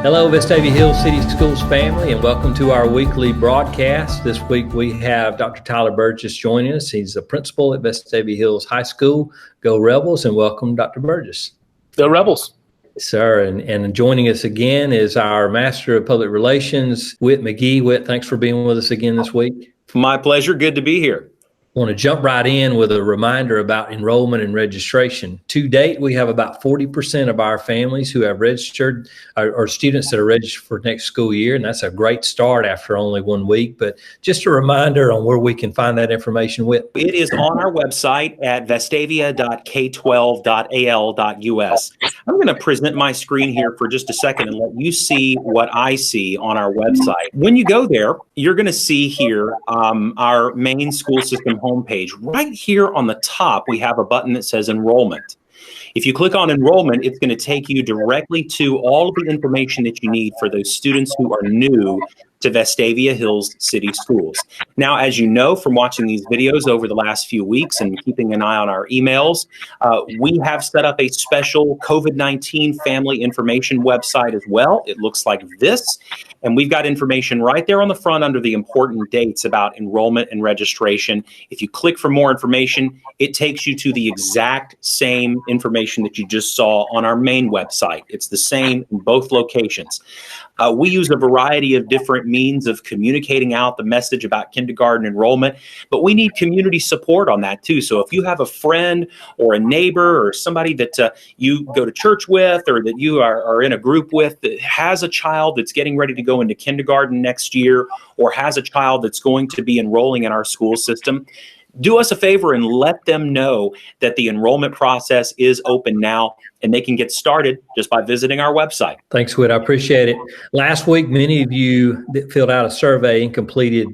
Hello, Vestavia Hills City Schools family, and welcome to our weekly broadcast. This week we have Dr. Tyler Burgess joining us. He's the principal at Vestavia Hills High School. Go Rebels, and welcome, Dr. Burgess. Go Rebels. Sir, and joining us again is our Master of Public Relations, Whit McGee. Whit, thanks for being with us again this week. My pleasure. Good to be here. I want to jump right in with a reminder about enrollment and registration. To date, we have about 40% of our families who have registered, or students that are registered for next school year, and that's a great start after only 1 week. But just a reminder on where we can find that information with. It is on our website at vestavia.k12.al.us. I'm going to present my screen here for just a second and let you see what I see on our website. When you go there, you're going to see here our main school system homepage. Right here on the top, we have a button that says Enrollment. If you click on Enrollment, it's going to take you directly to all of the information that you need for those students who are new to Vestavia Hills City Schools. Now, as you know from watching these videos over the last few weeks and keeping an eye on our emails, we have set up a special COVID-19 family information website as well. It looks like this, and we've got information right there on the front under the important dates about enrollment and registration. If you click for more information, it takes you to the exact same information that you just saw on our main website. It's the same in both locations. We use a variety of different means of communicating out the message about kindergarten enrollment, but we need community support on that too. So if you have a friend or a neighbor or somebody that you go to church with or that you are in a group with that has a child that's getting ready to go into kindergarten next year or has a child that's going to be enrolling in our school system, do us a favor and let them know that the enrollment process is open now and they can get started just by visiting our website. Thanks, Whit. I appreciate it. Last week, many of you filled out a survey and completed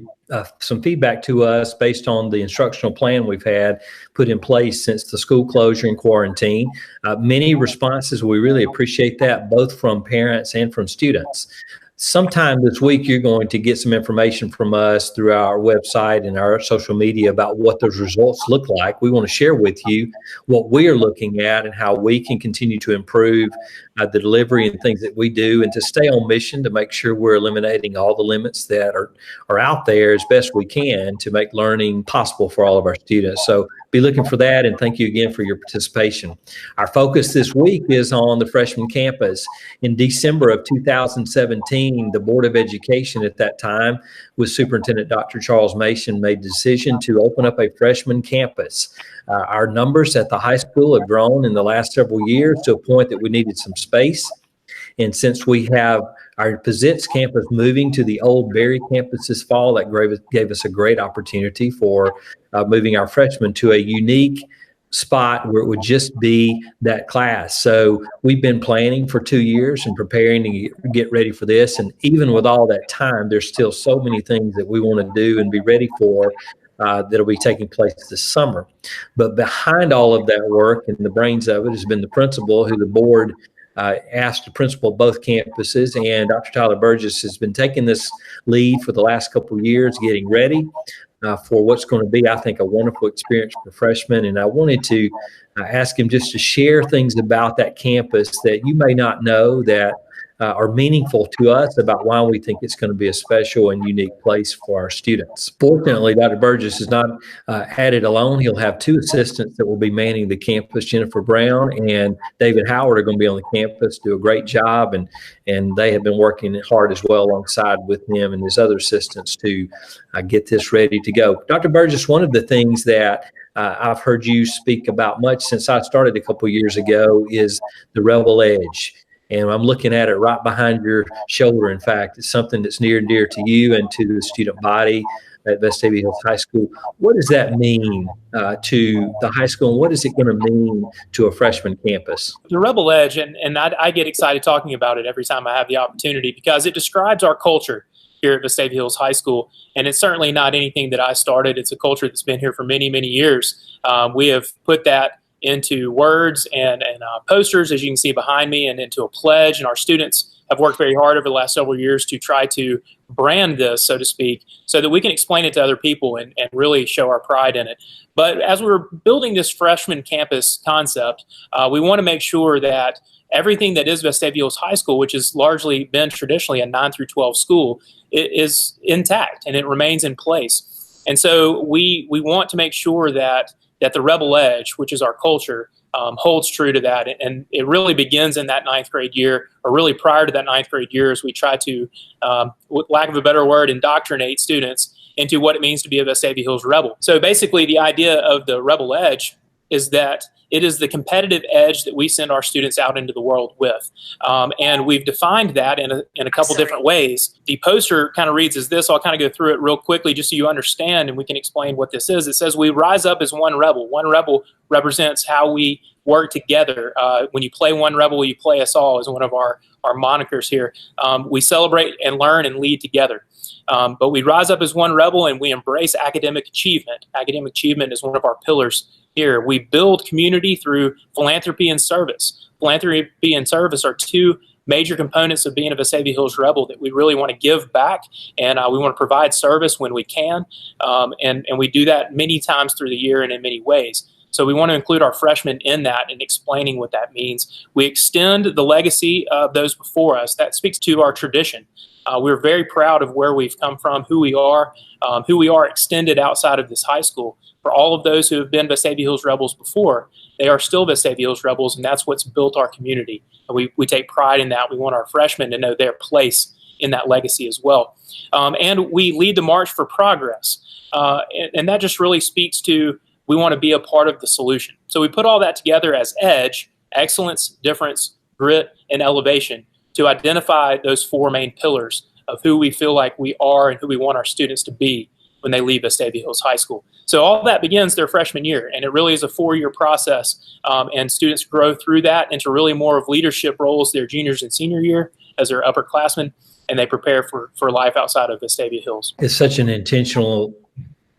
some feedback to us based on the instructional plan we've had put in place since the school closure and quarantine. Many responses. We really appreciate that, both from parents and from students. Sometime this week, you're going to get some information from us through our website and our social media about what those results look like. We want to share with you what we are looking at and how we can continue to improve the delivery and things that we do, and to stay on mission to make sure we're eliminating all the limits that are out there as best we can to make learning possible for all of our students. So be looking for that, and thank you again for your participation. Our focus this week is on the freshman campus. In December of 2017, the Board of Education at that time, with Superintendent Dr. Charles Mason, made the decision to open up a freshman campus. Our numbers at the high school have grown in the last several years to a point that we needed some space. And since we have our Pizzitz campus moving to the old Berry campus this fall, that gave us a great opportunity for moving our freshmen to a unique spot where it would just be that class. So we've been planning for 2 years and preparing to get ready for this. And even with all that time, there's still so many things that we want to do and be ready for that'll be taking place this summer. But behind all of that work and the brains of it has been the principal, who the board asked the principal of both campuses, and Dr. Tyler Burgess has been taking this lead for the last couple of years, getting ready for what's going to be, I think, a wonderful experience for freshmen. And I wanted to ask him just to share things about that campus that you may not know that are meaningful to us about why we think it's going to be a special and unique place for our students. Fortunately, Dr. Burgess is not at it alone. He'll have 2 assistants that will be manning the campus. Jennifer Brown and David Howard are going to be on the campus, do a great job, and they have been working hard as well alongside with him and his other assistants to get this ready to go. Dr. Burgess, one of the things that I've heard you speak about much since I started a couple of years ago is the Rebel Edge. And I'm looking at it right behind your shoulder. In fact, it's something that's near and dear to you and to the student body at Vestavia Hills High School. What does that mean to the high school, and what is it going to mean to a freshman campus? The Rebel Edge, and I get excited talking about it every time I have the opportunity, because it describes our culture here at Vestavia Hills High School. And it's certainly not anything that I started. It's a culture that's been here for many, many years. We have put that into words and posters, as you can see behind me, and into a pledge. And our students have worked very hard over the last several years to try to brand this, so to speak, so that we can explain it to other people and really show our pride in it. But as we're building this freshman campus concept, we want to make sure that everything that is Vestavia Hills High School, which has largely been traditionally a 9 through 12 school, is intact and it remains in place. And so we want to make sure that the Rebel Edge, which is our culture, holds true to that. And it really begins in that 9th grade year, or really prior to that 9th grade year, as we try to, with lack of a better word, indoctrinate students into what it means to be a Vestavia Hills Rebel. So basically the idea of the Rebel Edge is that it is the competitive edge that we send our students out into the world with. And we've defined that in a couple different ways. The poster kind of reads as this. I'll kind of go through it real quickly just so you understand and we can explain what this is. It says we rise up as one rebel. One rebel represents how we work together. When you play one rebel, you play us all is one of our monikers here. We celebrate and learn and lead together. But we rise up as one rebel and we embrace academic achievement. Academic achievement is one of our pillars here. We build community through philanthropy and service. Philanthropy and service are two major components of being a Vestavia Hills Rebel that we really want to give back, and we want to provide service when we can, and we do that many times through the year and in many ways. So we want to include our freshmen in that and explaining what that means. We extend the legacy of those before us. That speaks to our tradition. We're very proud of where we've come from, who we are extended outside of this high school. For all of those who have been Vestavia Hills Rebels before, they are still Vestavia Hills Rebels, and that's what's built our community. And we take pride in that. We want our freshmen to know their place in that legacy as well. And we lead the march for progress. And that just really speaks to we want to be a part of the solution. So we put all that together as EDGE, excellence, difference, grit, and elevation, to identify those four main pillars of who we feel like we are and who we want our students to be when they leave Vestavia Hills High School. So all that begins their freshman year, and it really is a 4-year process, and students grow through that into really more of leadership roles their juniors and senior year as their upperclassmen, and they prepare for life outside of Vestavia Hills. It's such an intentional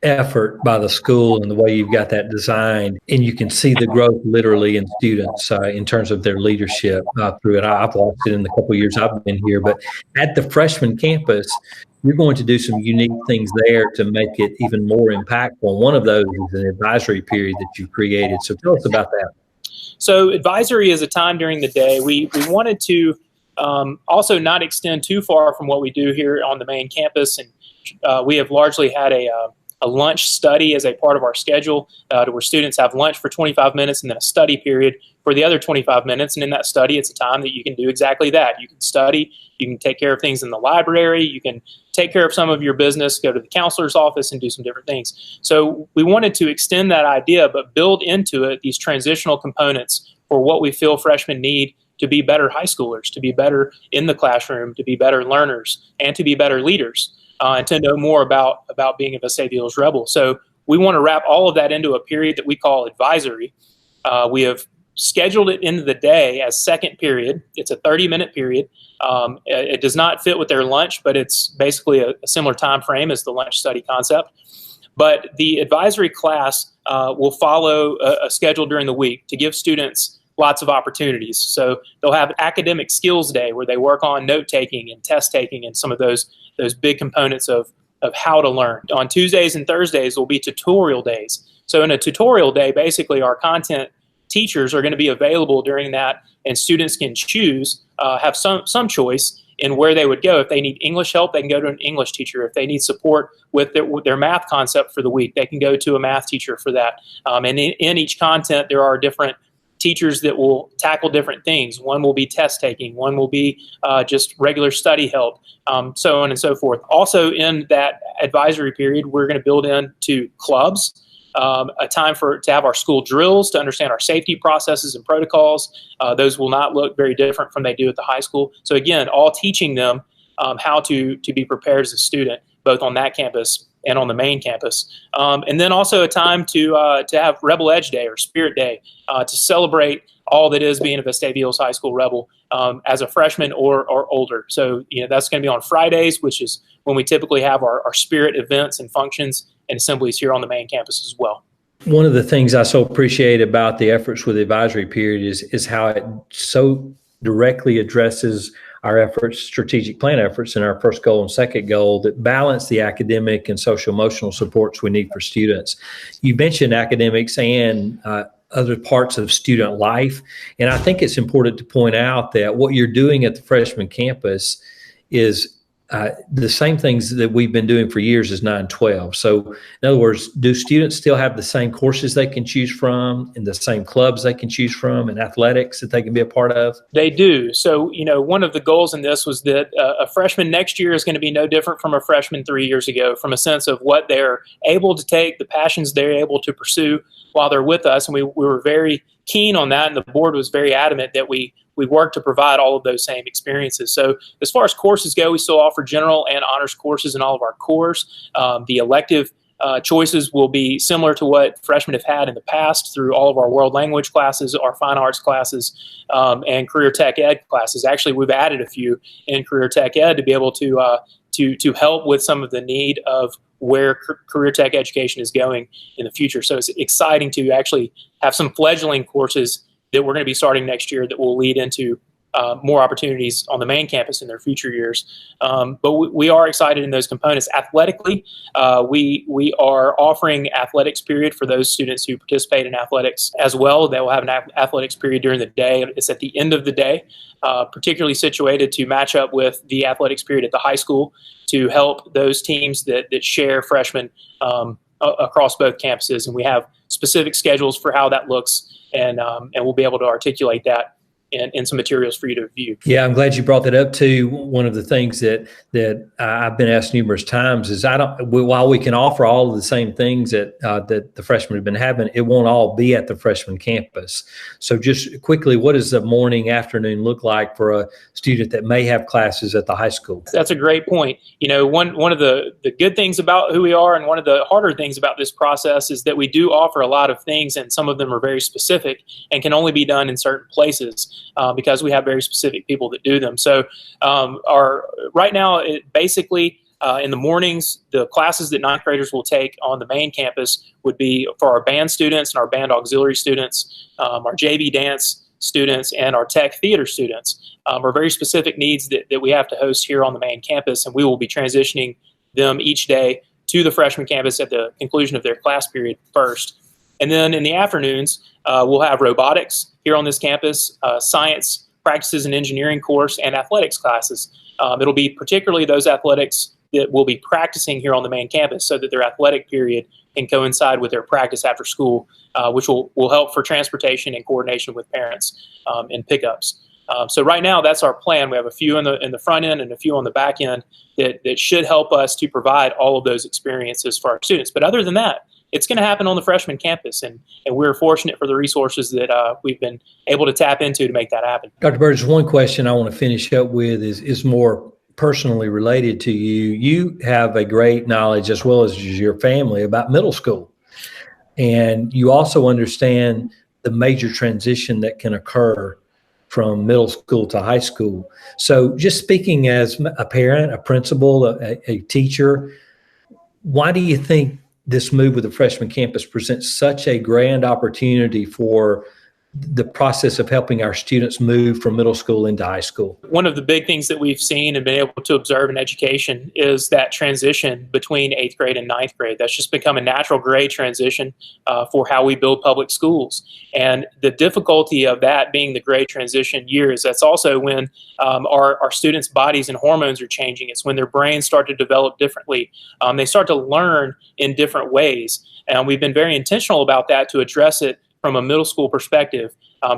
effort by the school and the way you've got that designed, and you can see the growth literally in students in terms of their leadership through it. I've watched it in the couple of years I've been here, but at the freshman campus, you're going to do some unique things there to make it even more impactful. One of those is an advisory period that you've created. So tell us about that. So advisory is a time during the day. We wanted to also not extend too far from what we do here on the main campus, and we have largely had a lunch study as a part of our schedule where students have lunch for 25 minutes and then a study period for the other 25 minutes. And in that study, it's a time that you can do exactly that. You can study, you can take care of things in the library, you can take care of some of your business, go to the counselor's office and do some different things. So we wanted to extend that idea, but build into it these transitional components for what we feel freshmen need to be better high schoolers, to be better in the classroom, to be better learners, and to be better leaders. And to know more about being a Vestavia Hills Rebel. So we want to wrap all of that into a period that we call advisory. We have scheduled it into the day as second period. It's a 30-minute period. It does not fit with their lunch, but it's basically a similar time frame as the lunch study concept. But the advisory class will follow a schedule during the week to give students lots of opportunities. So they'll have academic skills day where they work on note taking and test taking and some of those big components of how to learn. On Tuesdays and Thursdays will be tutorial days. So in a tutorial day, basically our content teachers are going to be available during that, and students can choose, have some choice in where they would go. If they need English help, they can go to an English teacher. If they need support with their math concept for the week, they can go to a math teacher for that. And in each content, there are different teachers that will tackle different things. One will be test taking, one will be just regular study help, so on and so forth. Also in that advisory period, we're going to build into clubs, a time to have our school drills to understand our safety processes and protocols. Those will not look very different from they do at the high school. So again, all teaching them how to be prepared as a student, both on that campus and on the main campus. And then also a time to have Rebel Edge Day or Spirit Day to celebrate all that is being a Vestavia Hills High School Rebel as a freshman or older. So that's going to be on Fridays, which is when we typically have our Spirit events and functions and assemblies here on the main campus as well. One of the things I so appreciate about the efforts with the advisory period is how it so directly addresses our efforts, strategic plan efforts, and our first goal and second goal that balance the academic and social emotional supports we need for students. You mentioned academics and other parts of student life. And I think it's important to point out that what you're doing at the freshman campus is the same things that we've been doing for years as 9-12. So in other words, do students still have the same courses they can choose from and the same clubs they can choose from and athletics that they can be a part of? They do. So, one of the goals in this was that a freshman next year is going to be no different from a freshman 3 years ago, from a sense of what they're able to take, the passions they're able to pursue while they're with us. And we were very keen on that, and the board was very adamant that we work to provide all of those same experiences. So as far as courses go, we still offer general and honors courses in all of our cores. The elective choices will be similar to what freshmen have had in the past through all of our world language classes, our fine arts classes, and career tech ed classes. Actually, we've added a few in career tech ed to be able to help with some of the need of where career tech education is going in the future. So it's exciting to actually have some fledgling courses that we're going to be starting next year that will lead into more opportunities on the main campus in their future years. But we are excited in those components. Athletically, we are offering athletics period for those students who participate in athletics as well. They will have an athletics period during the day. It's at the end of the day, particularly situated to match up with the athletics period at the high school to help those teams that share freshmen across both campuses. And we have specific schedules for how that looks, and we'll be able to articulate that in some materials for you to view. Yeah, I'm glad you brought that up too. One of the things that I've been asked numerous times is while we can offer all of the same things that the freshmen have been having, it won't all be at the freshman campus. So just quickly, what does the morning, afternoon look like for a student that may have classes at the high school? That's a great point. One of the good things about who we are, and one of the harder things about this process, is that we do offer a lot of things, and some of them are very specific and can only be done in certain places. Because we have very specific people that do them. So right now, basically in the mornings, the classes that ninth graders will take on the main campus would be for our band students and our band auxiliary students, our JV dance students, and our tech theater students. Are very specific needs that we have to host here on the main campus, and we will be transitioning them each day to the freshman campus at the conclusion of their class period first. And then in the afternoons, we'll have robotics here on this campus, science, practices and engineering course, and athletics classes. It'll be particularly those athletics that we'll be practicing here on the main campus so that their athletic period can coincide with their practice after school, which will help for transportation and coordination with parents and pickups. So right now, that's our plan. We have a few in the front end and a few on the back end that should help us to provide all of those experiences for our students. But other than that, it's going to happen on the freshman campus, and we're fortunate for the resources that we've been able to tap into to make that happen. Dr. Burgess, one question I want to finish up with is more personally related to you. You have a great knowledge, as well as your family, about middle school, and you also understand the major transition that can occur from middle school to high school. So just speaking as a parent, a principal, a teacher, why do you think this move with the freshman campus presents such a grand opportunity for the process of helping our students move from middle school into high school? One of the big things that we've seen and been able to observe in education is that transition between 8th grade and 9th grade. That's just become a natural grade transition for how we build public schools. And the difficulty of that being the grade transition years, that's also when our students' bodies and hormones are changing. It's when their brains start to develop differently. They start to learn in different ways. And we've been very intentional about that to address it from a middle school perspective,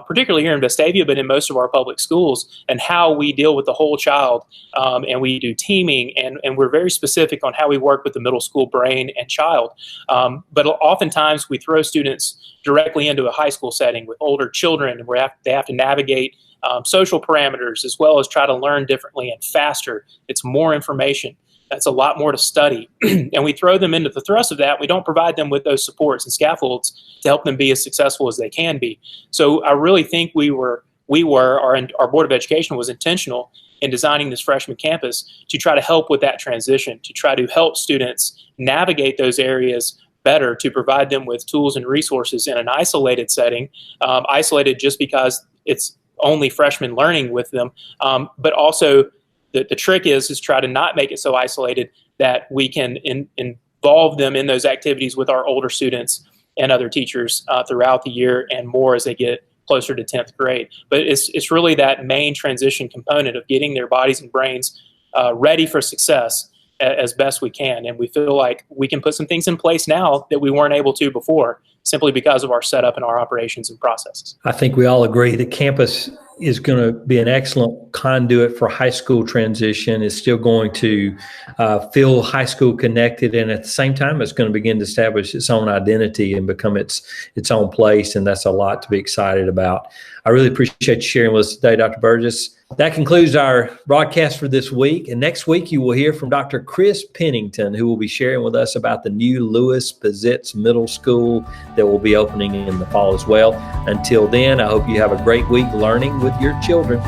particularly here in Vestavia, but in most of our public schools, and how we deal with the whole child. And we do teaming, and we're very specific on how we work with the middle school brain and child. But oftentimes we throw students directly into a high school setting with older children, where they have to navigate social parameters as well as try to learn differently and faster. It's more information. That's a lot more to study. And we throw them into the thrust of that. We don't provide them with those supports and scaffolds to help them be as successful as they can be. So I really think our Board of Education was intentional in designing this freshman campus to try to help with that transition, to try to help students navigate those areas better, to provide them with tools and resources in an isolated setting, isolated just because it's only freshmen learning with them, but also the trick is try to not make it so isolated that we can involve them in those activities with our older students and other teachers throughout the year, and more as they get closer to 10th grade. But it's really that main transition component of getting their bodies and brains ready for success as best we can. And we feel like we can put some things in place now that we weren't able to before, simply because of our setup and our operations and processes. I think we all agree that campus is going to be an excellent conduit for high school transition. It's still going to feel high school connected, and at the same time, it's going to begin to establish its own identity and become its own place, and that's a lot to be excited about. I really appreciate you sharing with us today, Dr. Burgess. That concludes our broadcast for this week, and next week you will hear from Dr. Chris Pennington, who will be sharing with us about the new Lewis Pizitz Middle School that will be opening in the fall as well. Until then, I hope you have a great week learning with your children.